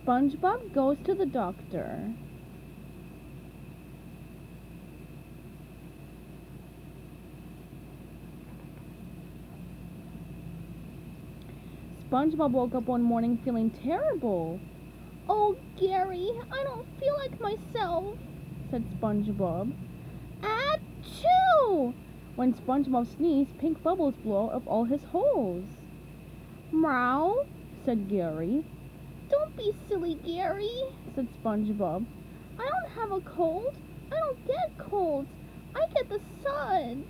SpongeBob goes to the doctor. SpongeBob woke up one morning feeling terrible. "Oh, Gary, I don't feel like myself," said SpongeBob. "Achoo!" When SpongeBob sneezed, pink bubbles blew out of all his holes. "Meow," said Gary. "Don't be silly, Gary," said SpongeBob. "I don't have a cold. I don't get colds. I get the suds."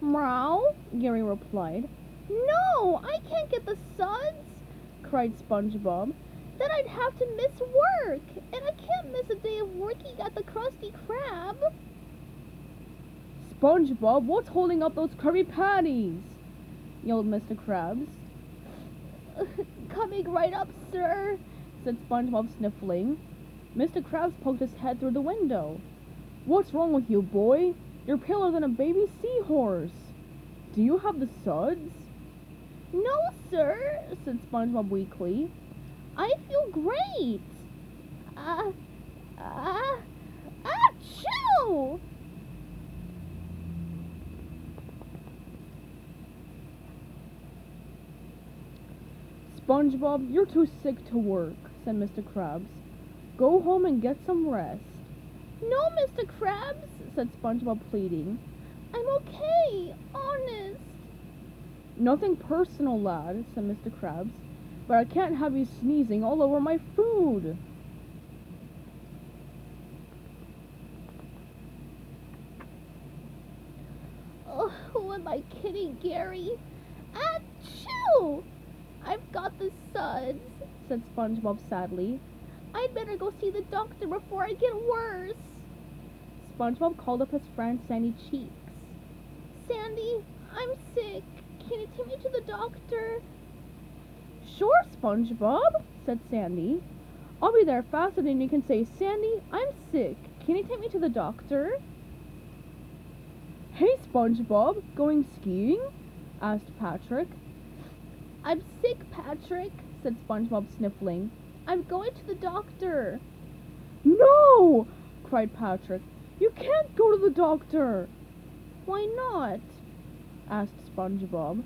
"Meow," Gary replied. "No, I can't get the suds," cried SpongeBob. "Then I'd have to miss work, and I can't miss a day of working at the Krusty Krab." "SpongeBob, what's holding up those Krabby Patties?" yelled Mr. Krabs. "Coming right up, sir," said SpongeBob, sniffling. Mr. Krabs poked his head through the window. "What's wrong with you, boy? You're paler than a baby seahorse. Do you have the suds?" "No, sir," said SpongeBob weakly. "I feel great. Achoo!" "SpongeBob, you're too sick to work," said Mr. Krabs. "Go home and get some rest." "No, Mr. Krabs," said SpongeBob, pleading. "I'm okay, honest." "Nothing personal, lad," said Mr. Krabs, "but I can't have you sneezing all over my food." "Oh, who am I kidding, Gary? Achoo! I've got the suds," said SpongeBob sadly. "I'd better go see the doctor before I get worse." SpongeBob called up his friend Sandy Cheeks. "Sandy, I'm sick. Can you take me to the doctor?" "Sure, SpongeBob," said Sandy. "I'll be there faster than you can say, 'Sandy, I'm sick. Can you take me to the doctor?'" "Hey, SpongeBob, going skiing?" asked Patrick. "I'm sick, Patrick," said SpongeBob, sniffling. "I'm going to the doctor." "No!" cried Patrick. "You can't go to the doctor." "Why not?" asked SpongeBob.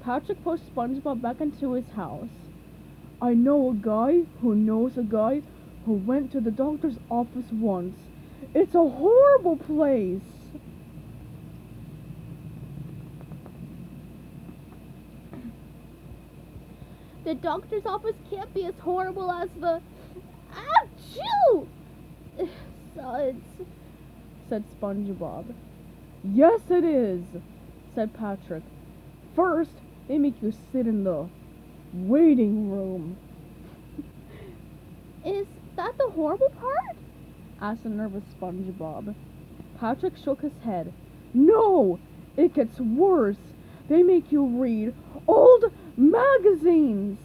Patrick pushed SpongeBob back into his house. "I know a guy who knows a guy who went to the doctor's office once. It's a horrible place." "The doctor's office can't be as horrible as the Achoo! Suds," said SpongeBob. "Yes, it is," said Patrick. "First, they make you sit in the waiting room." "Is that the horrible part?" asked the nervous SpongeBob. Patrick shook his head. "No, it gets worse. They make you read old magazines."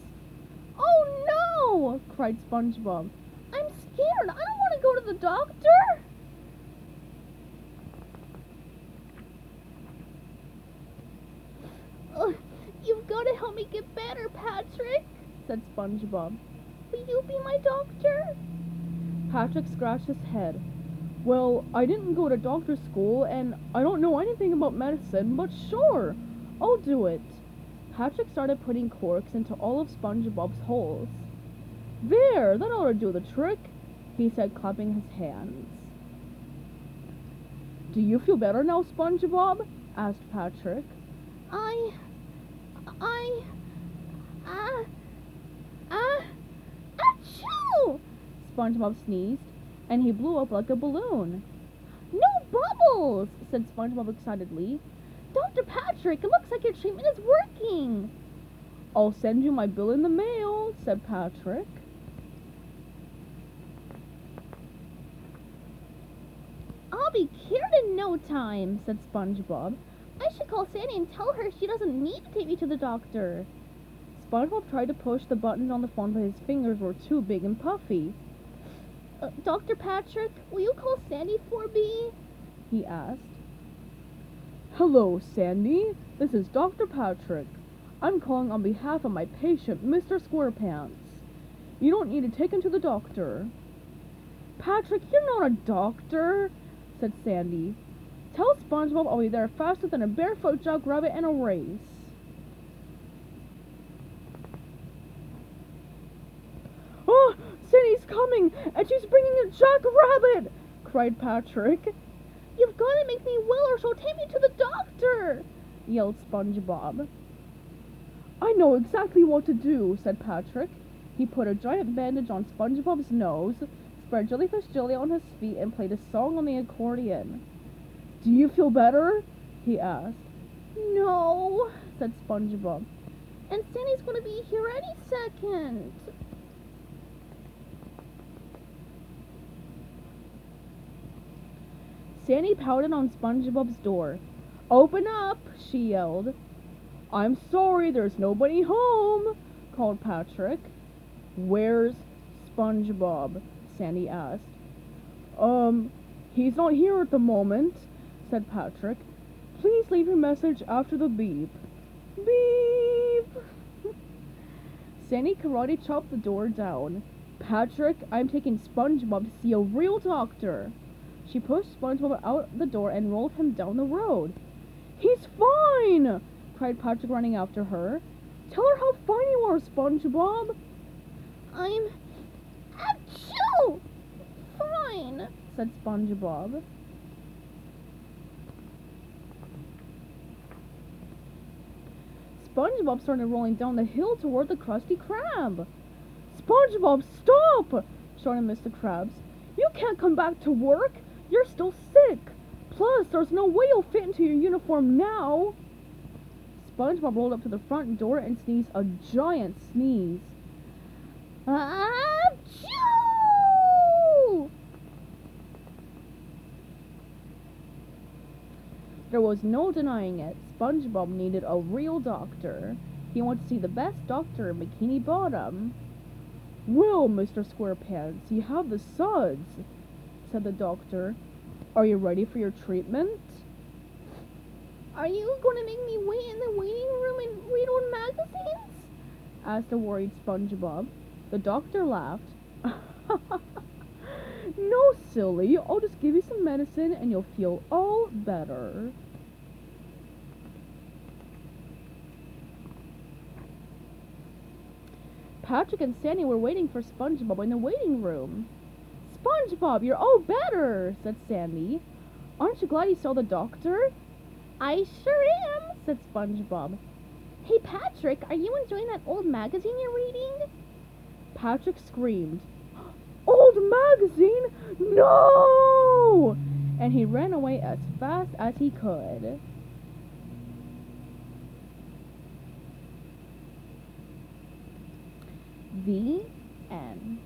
"Oh no!" cried SpongeBob. "I'm scared. I don't want to go to the doctor." "You've got to help me get better, Patrick," said SpongeBob. "Will you be my doctor?" Patrick scratched his head. "Well, I didn't go to doctor school, and I don't know anything about medicine, but sure, I'll do it." Patrick started putting corks into all of SpongeBob's holes. "There, that ought to do the trick," he said, clapping his hands. "Do you feel better now, SpongeBob?" asked Patrick. Achoo! SpongeBob sneezed, and he blew up like a balloon. "No bubbles!" said SpongeBob excitedly. "Dr. Patrick, it looks like your treatment is working." "I'll send you my bill in the mail," said Patrick. "I'll be cured in no time," said SpongeBob. "I should call Sandy and tell her she doesn't need to take me to the doctor." SpongeBob tried to push the buttons on the phone, but his fingers were too big and puffy. "Dr. Patrick, will you call Sandy for me?" he asked. Hello, Sandy. This is Dr. Patrick. I'm calling on behalf of my patient, Mr. Squarepants. You don't need to take him to the doctor. Patrick, you're not a doctor, said Sandy. Tell SpongeBob I'll be there faster than a barefoot jackrabbit in a race. Oh, Sandy's coming, and she's bringing a jackrabbit, cried Patrick. You've got to make me well or she'll take me to the doctor, yelled SpongeBob. I know exactly what to do, said Patrick. He put a giant bandage on SpongeBob's nose, spread jellyfish jelly on his feet, and played a song on the accordion. Do you feel better? He asked. No, said SpongeBob. And Sandy's going to be here any second. Sandy pounded on SpongeBob's door. Open up, she yelled. I'm sorry, there's nobody home, called Patrick. Where's SpongeBob? Sandy asked. He's not here at the moment, said Patrick. Please leave your message after the beep. Beep! Sandy karate chopped the door down. Patrick, I'm taking SpongeBob to see a real doctor. She pushed SpongeBob out the door and rolled him down the road. He's fine! Cried Patrick, running after her. Tell her how fine you are, SpongeBob. I'm achoo! Fine, said SpongeBob. SpongeBob started rolling down the hill toward the Krusty Krab. SpongeBob, stop! shouted Mr. Krabs. You can't come back to work. You're still sick. Plus, there's no way you'll fit into your uniform now. SpongeBob rolled up to the front door and sneezed a giant sneeze. Achoo! There was no denying it. SpongeBob needed a real doctor. He wanted to see the best doctor in Bikini Bottom. Well, Mr. Squarepants, you have the suds, said the doctor. Are you ready for your treatment? Are you going to make me wait in the waiting room and read old magazines? Asked the worried SpongeBob. The doctor laughed. No, silly. I'll just give you some medicine and you'll feel all better. Patrick and Sandy were waiting for SpongeBob in the waiting room. SpongeBob, you're all better, said Sandy. Aren't you glad you saw the doctor? I sure am, said SpongeBob. Hey, Patrick, are you enjoying that old magazine you're reading? Patrick screamed. Old magazine? No! And he ran away as fast as he could. The end.